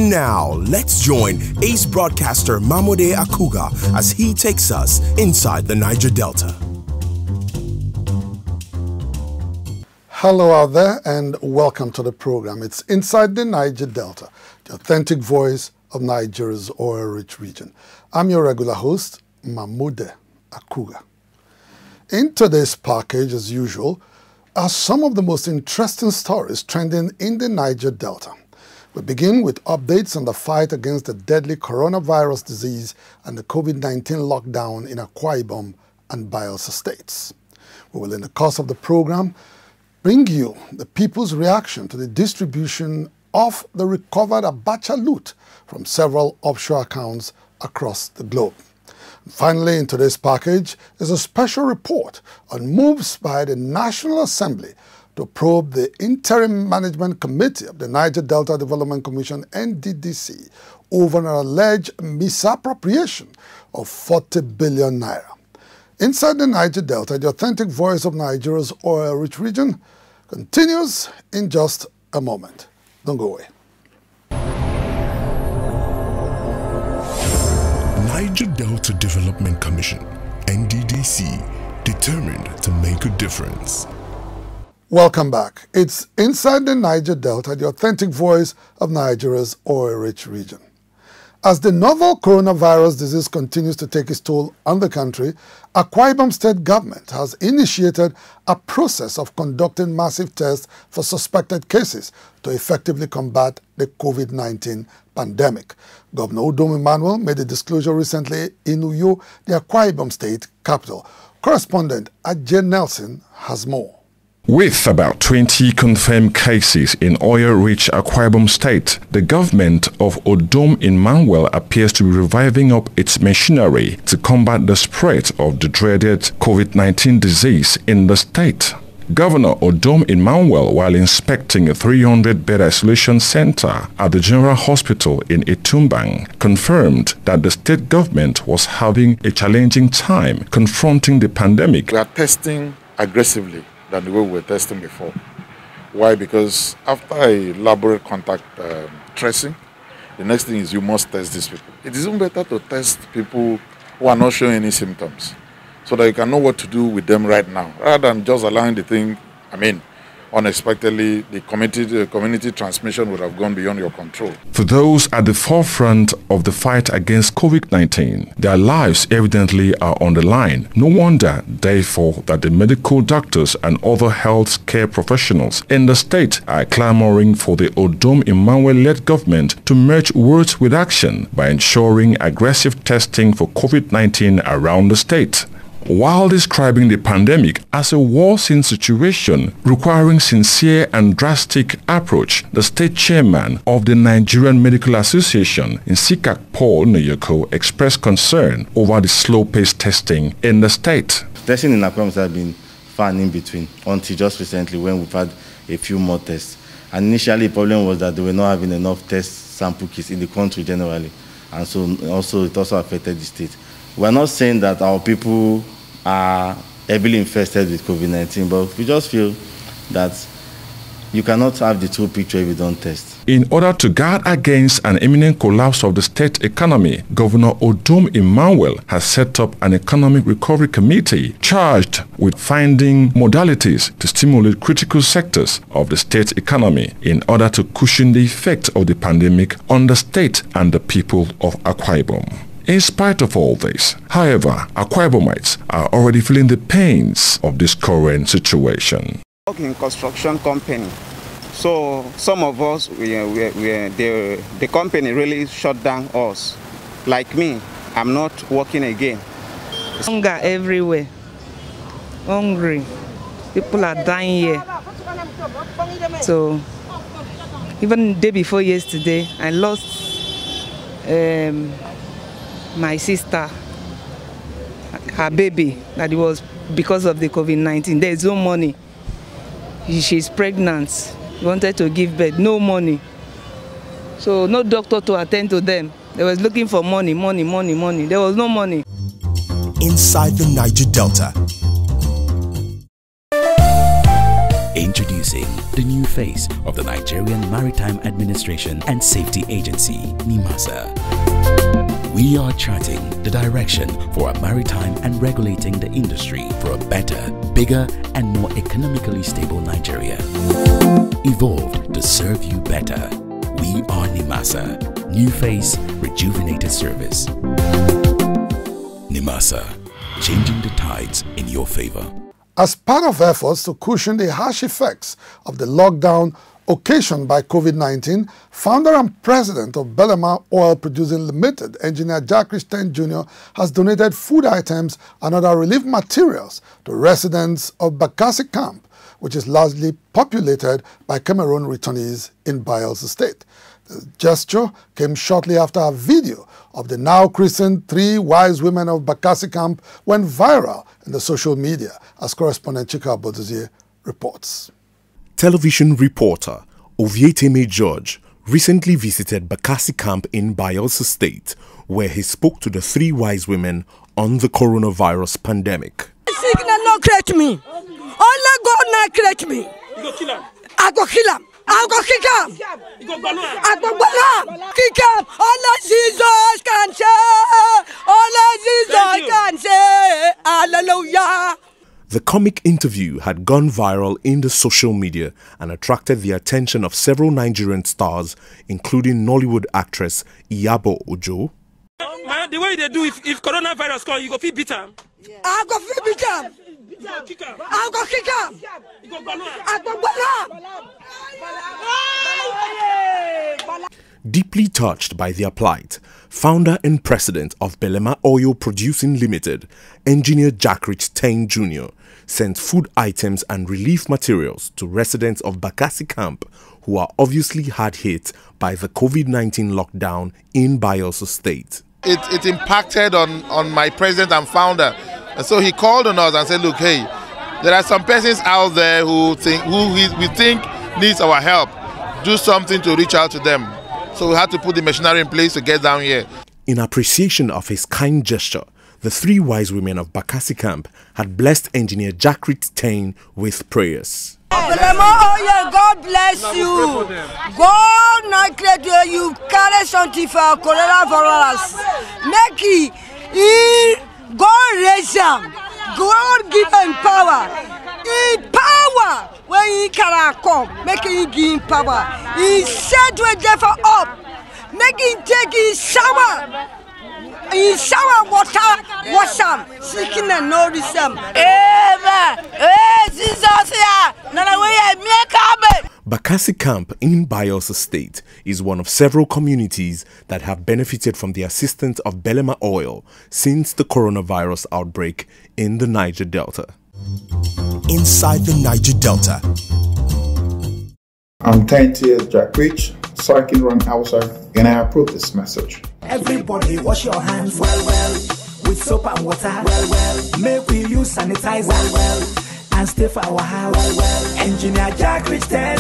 And now, let's join ace broadcaster Mamode Akugha as he takes us inside the Niger Delta. Hello out there and welcome to the program. It's Inside the Niger Delta, the authentic voice of Nigeria's oil-rich region. I'm your regular host, Mamode Akugha. In today's package, as usual, are some of the most interesting stories trending in the Niger Delta. We begin with updates on the fight against the deadly coronavirus disease and the COVID-19 lockdown in AKWA-IBOM and BAYELSA states. We will, in the course of the program, bring you the people's reaction to the distribution of the recovered ABACHA loot from several offshore accounts across the globe. And finally, in today's package is a special report on moves by the National Assembly to probe the Interim Management Committee of the Niger Delta Development Commission (NDDC) over an alleged misappropriation of 40 billion naira. Inside the Niger Delta, the authentic voice of Nigeria's oil-rich region continues in just a moment. Don't go away. Niger Delta Development Commission, NDDC, determined to make a difference. Welcome back. It's Inside the Niger Delta, the authentic voice of Nigeria's oil-rich region. As the novel coronavirus disease continues to take its toll on the country, AKWA-IBOM state government has initiated a process of conducting massive tests for suspected cases to effectively combat the COVID-19 pandemic. Governor Udom Emmanuel made a disclosure recently in Uyo, the AKWA-IBOM state capital. Correspondent Ajay Nelson has more. With about 20 confirmed cases in oil-rich AKWA-IBOM state, the government of Udom Emmanuel appears to be reviving up its machinery to combat the spread of the dreaded COVID-19 disease in the state. Governor Udom Emmanuel, while inspecting a 300-bed isolation center at the General Hospital in Itumbang, confirmed that the state government was having a challenging time confronting the pandemic. We are testing aggressively than the way we were testing before. Why? Because after a laboratory contact tracing, the next thing is you must test these people. It is even better to test people who are not showing any symptoms so that you can know what to do with them right now, rather than just allowing the thing, unexpectedly, the community transmission would have gone beyond your control. For those at the forefront of the fight against COVID-19, their lives evidently are on the line. No wonder, therefore, that the medical doctors and other health care professionals in the state are clamoring for the Udom Emmanuel-led government to merge words with action by ensuring aggressive testing for COVID-19 around the state. While describing the pandemic as a worsening situation requiring sincere and drastic approach, the state chairman of the Nigerian Medical Association, Nsikak Paul Nyoko, expressed concern over the slow-paced testing in the state. Testing in AKWA-IBOM has been far in between until just recently when we've had a few more tests. And initially the problem was that they were not having enough test sample kits in the country generally. And so it also affected the state. We're not saying that our people are heavily infested with COVID-19, but we just feel that you cannot have the true picture if you don't test. In order to guard against an imminent collapse of the state economy, Governor Udom Emmanuel has set up an economic recovery committee charged with finding modalities to stimulate critical sectors of the state economy in order to cushion the effect of the pandemic on the state and the people of AKWA-IBOM. In spite of all this, however, AKWA-IBOMites are already feeling the pains of this current situation. I work in construction company, so some of us, the company really shut down us. Like me, I'm not working again. Hunger everywhere, hungry. People are dying here. So even the day before yesterday, I lost my sister, her baby, that it was because of the COVID-19. There is no money. She's pregnant. Wanted to give birth, no money. So no doctor to attend to them. They was looking for money. There was no money. Inside the Niger Delta. Introducing the new face of the Nigerian Maritime Administration and Safety Agency, NIMASA. We are charting the direction for a maritime and regulating the industry for a better, bigger, and more economically stable Nigeria. Evolved to serve you better. We are NIMASA. New face, rejuvenated service. NIMASA, changing the tides in your favor. As part of efforts to cushion the harsh effects of the lockdown occasioned by COVID-19, founder and president of BELEMAOIL Producing Limited, Engineer JACKRICH TEIN Jr., has donated food items and other relief materials to residents of BAKASSI camp, which is largely populated by Cameroon returnees in BAYELSA state. The gesture came shortly after a video of the now christened 3 wise women of BAKASSI camp went viral in the social media, as correspondent Chika Bodozie reports. Television reporter Ovieteme George recently visited BAKASSI camp in BAYELSA state, where he spoke to the 3 wise women on the coronavirus pandemic. Sickness no create me. Only God not create me. You go kill him. I go kill him. I go kick him. You go ban him. I go ban him. Kick him. Only Jesus can say. Only Jesus can say. Hallelujah. The comic interview had gone viral in the social media and attracted the attention of several Nigerian stars, including Nollywood actress Iyabo Ojo. Man, the way they do, if coronavirus come, you go feel bitter. I go feel bitter. I go kick him. You go ban him. I go ban him. Deeply touched by their plight, founder and president of BELEMAOIL Producing Limited, Engineer JACKRICH TEIN Jr., sent food items and relief materials to residents of BAKASSI camp who are obviously hard hit by the COVID-19 lockdown in BAYELSA state. It impacted on my president and founder, and so he called on us and said, look, hey, there are some persons out there who we think needs our help. Do something to reach out to them. So we had to put the machinery in place to get down here. In appreciation of his kind gesture, the 3 wise women of BAKASSI camp had blessed Engineer JACKRICH TEIN with prayers. BELEMAOIL, God bless you. God not create you carry something for coronavirus. Make it, God raise him. God give him power. In power. When he can come, make him give him power. He said we therefore up. Make him take his shower. In shower water, wash him. Seeking and notice him. Amen. Jesus here. BAKASSI camp in BAYELSA state is one of several communities that have benefited from the assistance of BELEMAOIL since the coronavirus outbreak in the Niger Delta. Inside the Niger Delta. I'm 10 years JACKRICH, Cycling Run Hausa, and I approve this message. Everybody wash your hands well with soap and water make we use sanitizer and stay for our house Engineer JACKRICH TEIN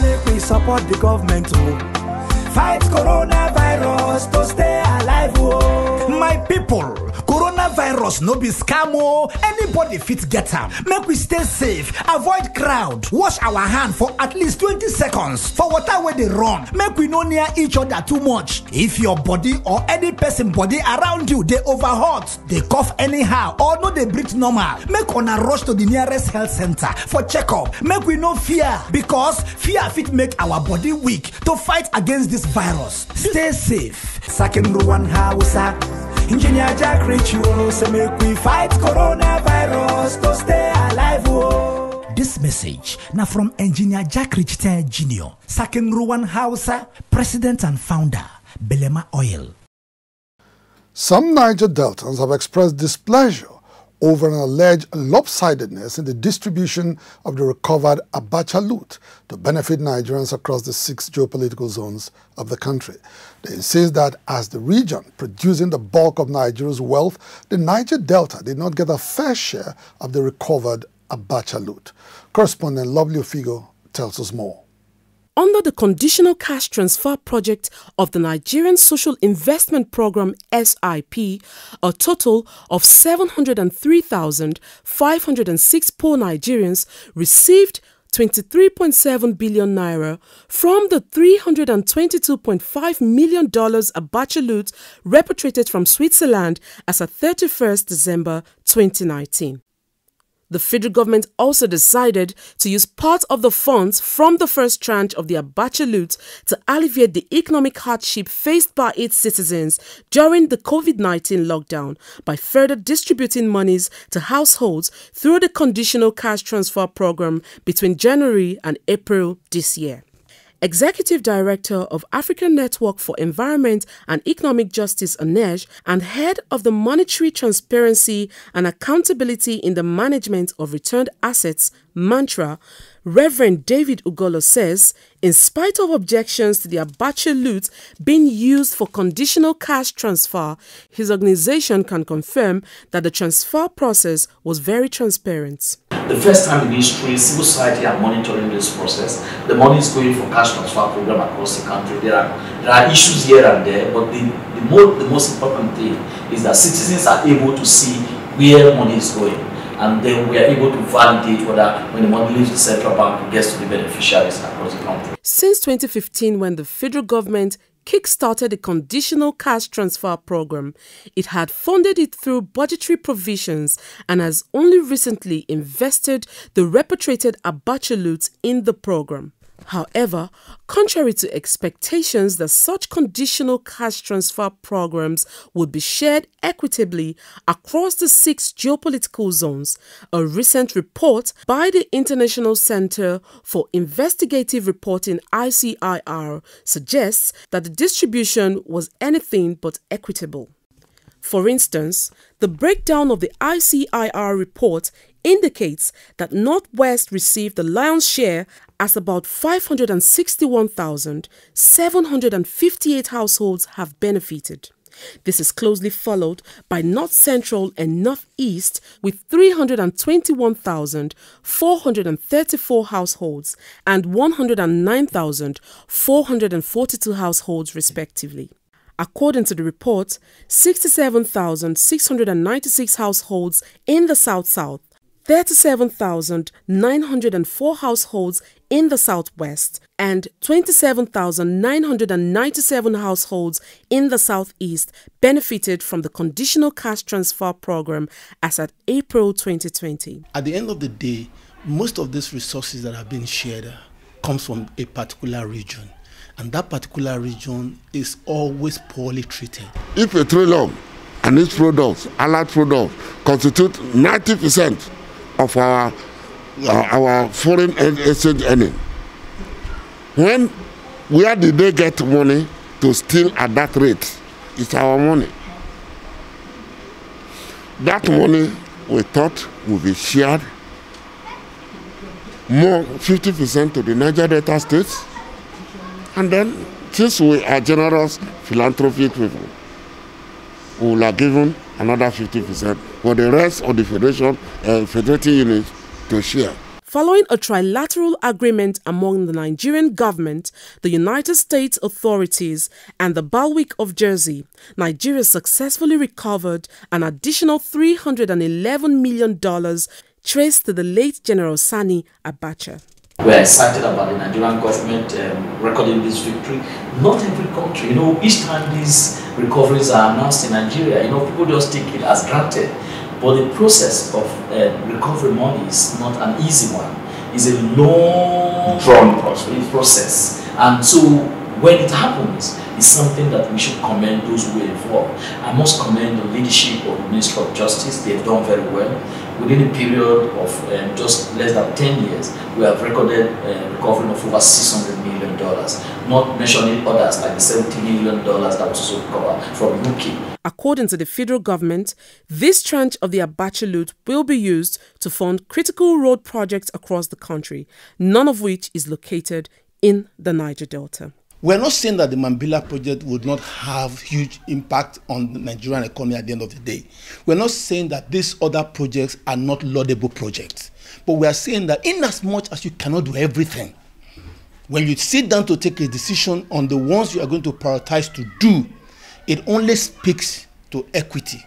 make we support the government to fight coronavirus to stay alive. My people, coronavirus no be scam. Anybody fit get am. Make we stay safe, avoid crowd, wash our hand for at least 20 seconds for water where they run. Make we no near each other too much. If your body or any person body around you they overhot, they cough anyhow or no they breathe normal, make una rush to the nearest health center for checkup. Make we no fear, because fear fit make our body weak to fight against this virus. Stay safe. Second one Hausa. Engineer JACKRICH, so make we fight coronavirus to stay alive. This message now from Engineer JACKRICH TEIN Jr., Second Ruwan Hausa, President and Founder, BELEMAOIL. Some Niger Deltans have expressed displeasure over an alleged lopsidedness in the distribution of the recovered ABACHA loot to benefit Nigerians across the 6 geopolitical zones of the country. They insist that as the region producing the bulk of Nigeria's wealth, the Niger Delta did not get a fair share of the recovered ABACHA loot. Correspondent Lovely Ofigo tells us more. Under the Conditional Cash Transfer Project of the Nigerian Social Investment Program SIP, a total of 703,506 poor Nigerians received 23.7 billion naira from the $322.5 million ABACHA loot repatriated from Switzerland as at 31st December 2019. The federal government also decided to use part of the funds from the first tranche of the ABACHA loot to alleviate the economic hardship faced by its citizens during the COVID-19 lockdown by further distributing monies to households through the conditional cash transfer program between January and April this year. Executive Director of African Network for Environment and Economic Justice, ANEJ, and Head of the Monetary Transparency and Accountability in the Management of Returned Assets, MANTRA, Reverend David Ugolo says, in spite of objections to the ABACHA loot being used for conditional cash transfer, his organization can confirm that the transfer process was very transparent. The first time in history, civil society are monitoring this process. The money is going for cash transfer program across the country. There are issues here and there, but the most important thing is that citizens are able to see where money is going. And then we are able to validate whether when the money leaves the central bank, it gets to the beneficiaries across the country. Since 2015, when the federal government kick-started the conditional cash transfer program, it had funded it through budgetary provisions and has only recently invested the repatriated ABACHA loot in the program. However, contrary to expectations that such conditional cash transfer programs would be shared equitably across the 6 geopolitical zones, a recent report by the International Center for Investigative Reporting (ICIR) suggests that the distribution was anything but equitable. For instance, the breakdown of the ICIR report indicates that Northwest received the lion's share as about 561,758 households have benefited. This is closely followed by North Central and Northeast with 321,434 households and 109,442 households respectively. According to the report, 67,696 households in the South-South, 37,904 households in the Southwest, and 27,997 households in the Southeast benefited from the conditional cash transfer program as at April 2020. At the end of the day, most of these resources that have been shared comes from a particular region, and that particular region is always poorly treated. If petroleum and its products, allied products, constitute 90% of our foreign exchange earning, where did they get money to steal at that rate? It's our money. That money we thought would be shared more 50% to the Niger Delta states, and then since we are generous philanthropic people, we will have given another 50% for the rest of the federating units to share. Following a trilateral agreement among the Nigerian government, the United States authorities, and the Bailiwick of Jersey, Nigeria successfully recovered an additional $311 million traced to the late General Sani Abacha. We are excited about the Nigerian government recording this victory. Not every country, each time these recoveries are announced in Nigeria, people just take it as granted. But the process of recovery money is not an easy one. It's a long drawn process. And so when it happens, it's something that we should commend those who were involved. I must commend the leadership of the Ministry of Justice. They've done very well. Within a period of just less than 10 years, we have recorded a recovery of over $600 million, not mentioning others like the $70 million that was also recovered from UK. According to the federal government, this tranche of the ABACHA loot will be used to fund critical road projects across the country, none of which is located in the Niger Delta. We're not saying that the Mambila project would not have huge impact on the Nigerian economy at the end of the day. We're not saying that these other projects are not laudable projects. But we are saying that in as much as you cannot do everything, when you sit down to take a decision on the ones you are going to prioritize to do, it only speaks to equity,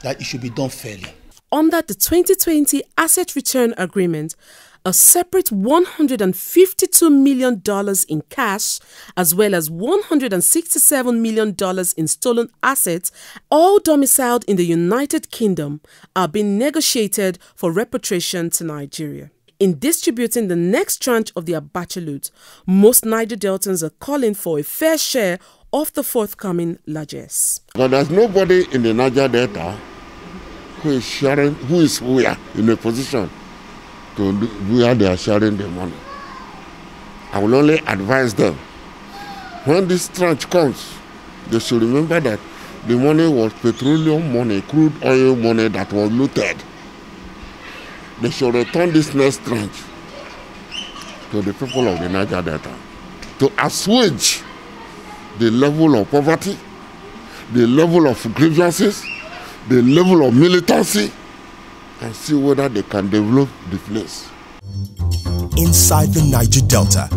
that it should be done fairly. Under the 2020 Asset Return Agreement, a separate $152 million in cash, as well as $167 million in stolen assets, all domiciled in the United Kingdom, are being negotiated for repatriation to Nigeria. In distributing the next tranche of the ABACHA loot, most Niger Deltans are calling for a fair share of the forthcoming largesse. But there's nobody in the Niger Delta who is sharing, who is where in a position to where they are sharing the money. I will only advise them, when this tranche comes, they should remember that the money was petroleum money, crude oil money that was looted. They should return this next tranche to the people of the Niger Delta to assuage the level of poverty, the level of grievances, the level of militancy, and see whether they can develop the place. Inside the Niger Delta.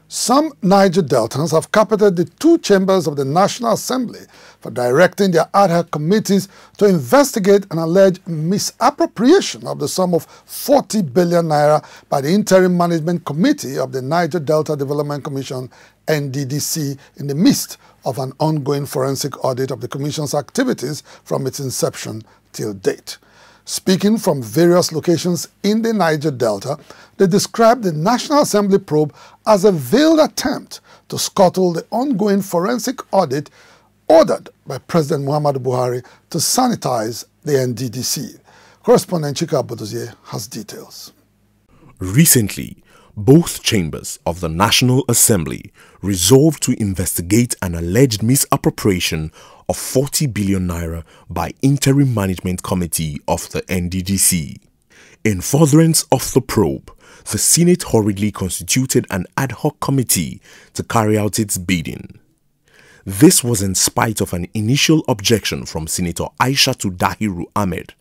Some Niger Deltans have carpeted the two chambers of the National Assembly for directing their ad hoc committees to investigate an alleged misappropriation of the sum of 40 billion naira by the Interim Management Committee of the Niger Delta Development Commission, NDDC, in the midst of an ongoing forensic audit of the Commission's activities from its inception till date. Speaking from various locations in the Niger Delta, they described the National Assembly probe as a veiled attempt to scuttle the ongoing forensic audit ordered by President Muhammadu Buhari to sanitize the NDDC. Correspondent Chika Bodozie has details. Recently, both chambers of the National Assembly resolved to investigate an alleged misappropriation of 40 billion naira by Interim Management Committee of the NDDC. In furtherance of the probe, the Senate hurriedly constituted an ad hoc committee to carry out its bidding. This was in spite of an initial objection from Senator Aishatu Dahiru Ahmed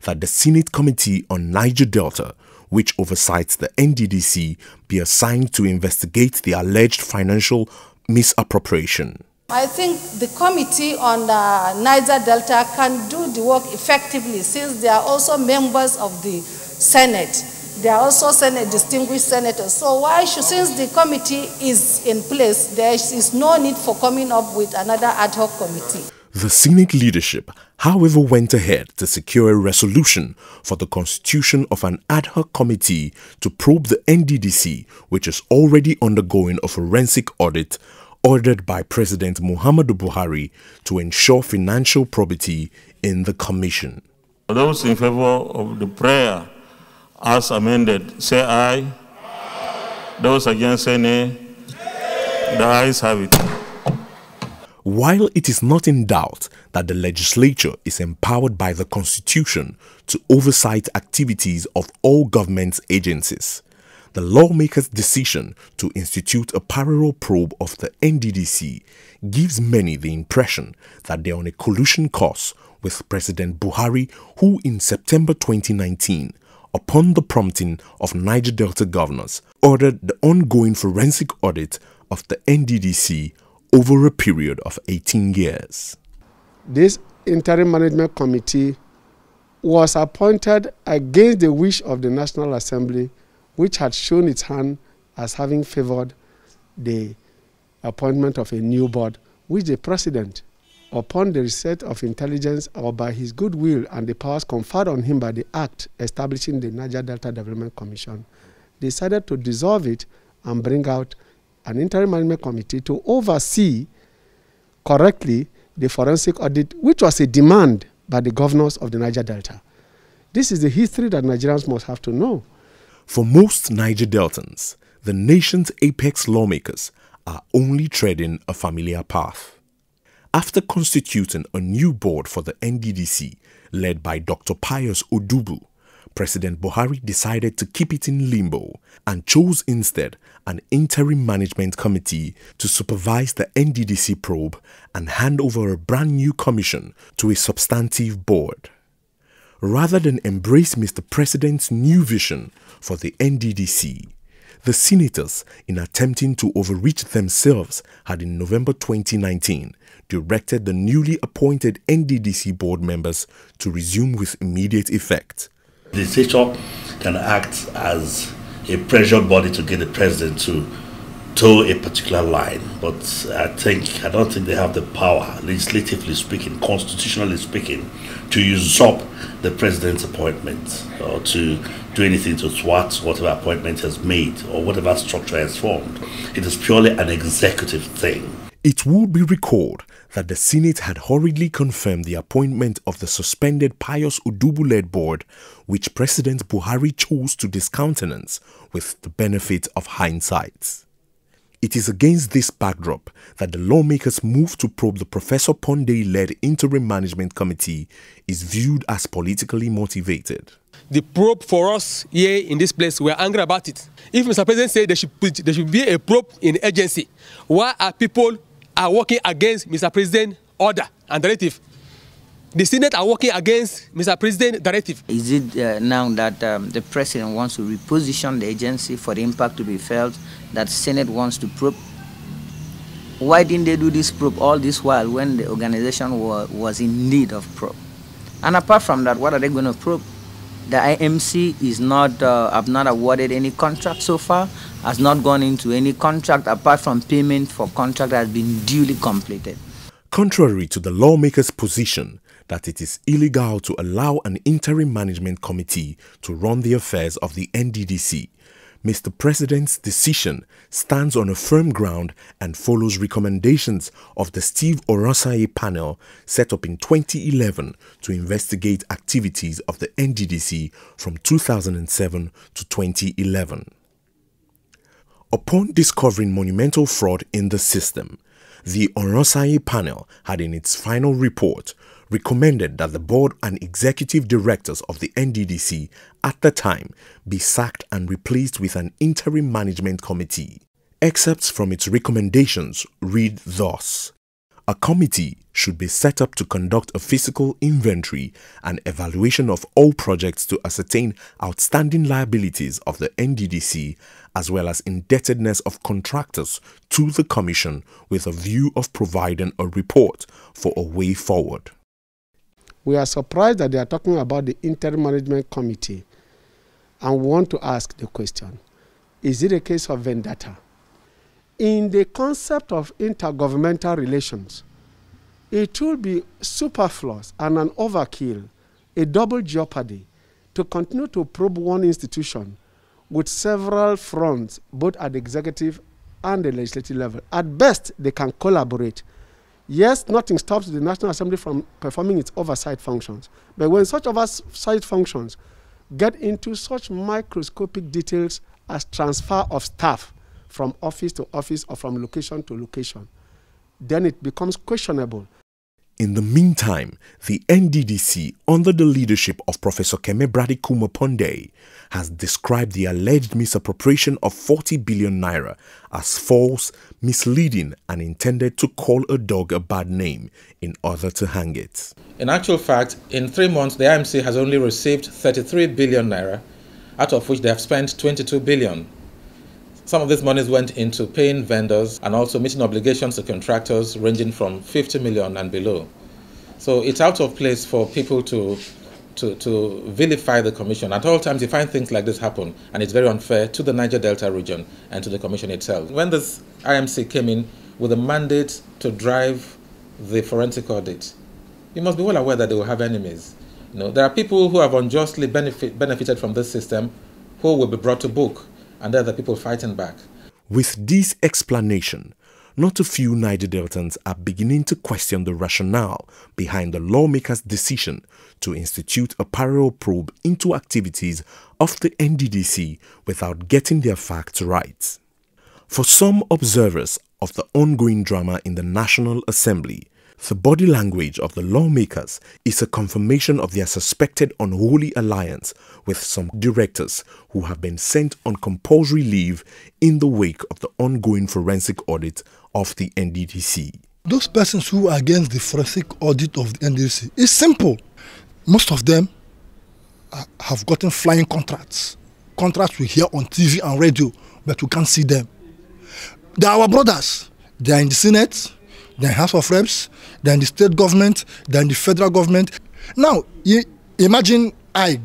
that the Senate Committee on Niger Delta, which oversees the NDDC, be assigned to investigate the alleged financial misappropriation. I think the committee on Niger Delta can do the work effectively, since they are also members of the Senate. They are also distinguished senators. So since the committee is in place, there is no need for coming up with another ad hoc committee. The Senate leadership, however, went ahead to secure a resolution for the constitution of an ad hoc committee to probe the NDDC, which is already undergoing a forensic audit ordered by President Muhammadu Buhari to ensure financial probity in the commission. Those in favor of the prayer as amended, say aye. Those against, say nay. The ayes have it. While it is not in doubt that the legislature is empowered by the Constitution to oversight activities of all government agencies, the lawmakers' decision to institute a parallel probe of the NDDC gives many the impression that they are on a collusion course with President Buhari, who in September 2019, upon the prompting of Niger Delta governors, ordered the ongoing forensic audit of the NDDC over a period of 18 years. This Interim Management Committee was appointed against the wish of the National Assembly, which had shown its hand as having favored the appointment of a new board, which the President, upon the receipt of intelligence or by his goodwill and the powers conferred on him by the Act establishing the Niger Delta Development Commission, decided to dissolve it and bring out an Interim Management Committee to oversee correctly the forensic audit, which was a demand by the governors of the Niger Delta. This is the history that Nigerians must have to know. For most Niger Deltans, the nation's apex lawmakers are only treading a familiar path. After constituting a new board for the NDDC, led by Dr. Pius Odubu, President Buhari decided to keep it in limbo and chose instead an interim management committee to supervise the NDDC probe and hand over a brand new commission to a substantive board. Rather than embrace Mr. President's new vision for the NDDC, the senators, in attempting to overreach themselves, had in November 2019 directed the newly appointed NDDC board members to resume with immediate effect. The legislature can act as a pressure body to get the president to toe a particular line, but I don't think they have the power, legislatively speaking, constitutionally speaking, to usurp the president's appointment or to do anything to thwart whatever appointment has made or whatever structure has formed. It is purely an executive thing. It would be recalled that the Senate had hurriedly confirmed the appointment of the suspended Pius Udubu-led board, which President Buhari chose to discountenance with the benefit of hindsight. It is against this backdrop that the lawmakers' move to probe the Professor Pondey-led Interim Management Committee is viewed as politically motivated. The probe for us here in this place, we are angry about it. If Mr. President said there should be a probe in the agency, why are people working against Mr. President's order and directive? The Senate are working against Mr. President's directive. Is it now that the President wants to reposition the agency for the impact to be felt that Senate wants to probe? Why didn't they do this probe all this while when the organization was in need of probe? And apart from that, what are they going to probe? The IMC is not, have not awarded any contract so far, has not gone into any contract apart from payment for contract that has been duly completed. Contrary to the lawmakers' position that it is illegal to allow an interim management committee to run the affairs of the NDDC, Mr. President's decision stands on a firm ground and follows recommendations of the Steve Oronsaye panel set up in 2011 to investigate activities of the NDDC from 2007 to 2011. Upon discovering monumental fraud in the system, the Oronsaye panel had in its final report recommended that the board and executive directors of the NDDC at the time be sacked and replaced with an interim management committee. Excerpts from its recommendations read thus: a committee should be set up to conduct a physical inventory and evaluation of all projects to ascertain outstanding liabilities of the NDDC as well as indebtedness of contractors to the Commission with a view of providing a report for a way forward. We are surprised that they are talking about the Interim Management Committee and want to ask the question, is it a case of vendetta? In the concept of intergovernmental relations, it will be superfluous and an overkill, a double jeopardy, to continue to probe one institution with several fronts, both at the executive and the legislative level. At best, they can collaborate. Yes, nothing stops the National Assembly from performing its oversight functions. But when such oversight functions get into such microscopic details as transfer of staff from office to office or from location to location, then it becomes questionable. In the meantime, the NDDC, under the leadership of Professor Keme Brady Kuma-Pondey, has described the alleged misappropriation of 40 billion naira as false, misleading, and intended to call a dog a bad name in order to hang it. In actual fact, in 3 months, the IMC has only received 33 billion naira, out of which they have spent 22 billion. Some of these monies went into paying vendors and also meeting obligations to contractors ranging from 50 million and below. So it's out of place for people to vilify the Commission. At all times you find things like this happen, and it's very unfair to the Niger Delta region and to the Commission itself. When this IMC came in with a mandate to drive the forensic audit, you must be well aware that they will have enemies. You know, there are people who have unjustly benefited from this system who will be brought to book, and there are the people fighting back. With this explanation, not a few Niger Deltans are beginning to question the rationale behind the lawmakers' decision to institute a parallel probe into activities of the NDDC without getting their facts right. For some observers of the ongoing drama in the National Assembly, the body language of the lawmakers is a confirmation of their suspected unholy alliance with some directors who have been sent on compulsory leave in the wake of the ongoing forensic audit of the NDDC. Those persons who are against the forensic audit of the NDDC, it's simple. Most of them have gotten flying contracts. Contracts we hear on TV and radio, but we can't see them. They are our brothers. They are in the Senate, they are in the House of Reps, they are in the state government, they are in the federal government. Now, imagine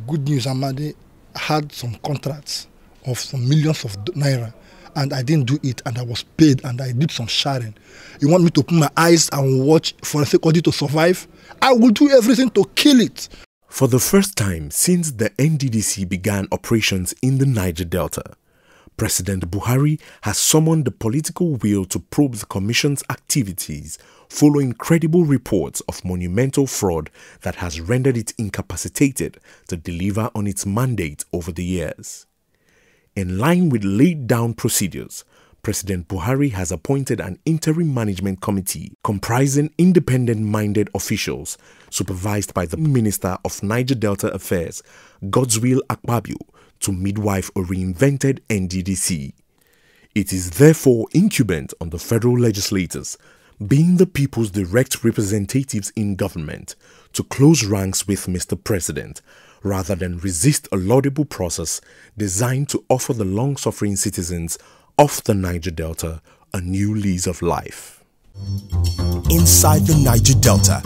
good news, Amadi, had some contracts of some millions of naira, and I didn't do it, and I was paid, and I did some sharing. You want me to put my eyes and watch forensic audit to survive? I will do everything to kill it. For the first time since the NDDC began operations in the Niger Delta, President Buhari has summoned the political will to probe the Commission's activities following credible reports of monumental fraud that has rendered it incapacitated to deliver on its mandate over the years. In line with laid-down procedures, President Buhari has appointed an interim management committee comprising independent-minded officials supervised by the Minister of Niger Delta Affairs, Godswill Akpabio, to midwife a reinvented NDDC. It is therefore incumbent on the federal legislators, being the people's direct representatives in government, to close ranks with Mr. President, rather than resist a laudable process designed to offer the long-suffering citizens of the Niger Delta a new lease of life. Inside the Niger Delta.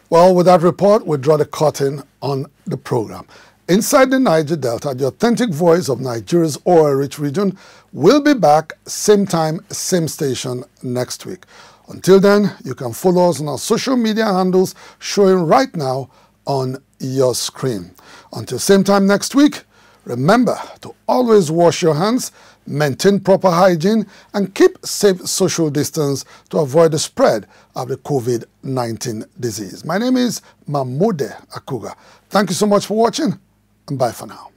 Well, with that report, we draw the curtain on the program. Inside the Niger Delta, the authentic voice of Nigeria's oil-rich region will be back same time, same station next week. Until then, you can follow us on our social media handles showing right now on your screen. Until same time next week, remember to always wash your hands, maintain proper hygiene, and keep safe social distance to avoid the spread of the COVID-19 disease. My name is Mamode Akugha. Thank you so much for watching, and bye for now.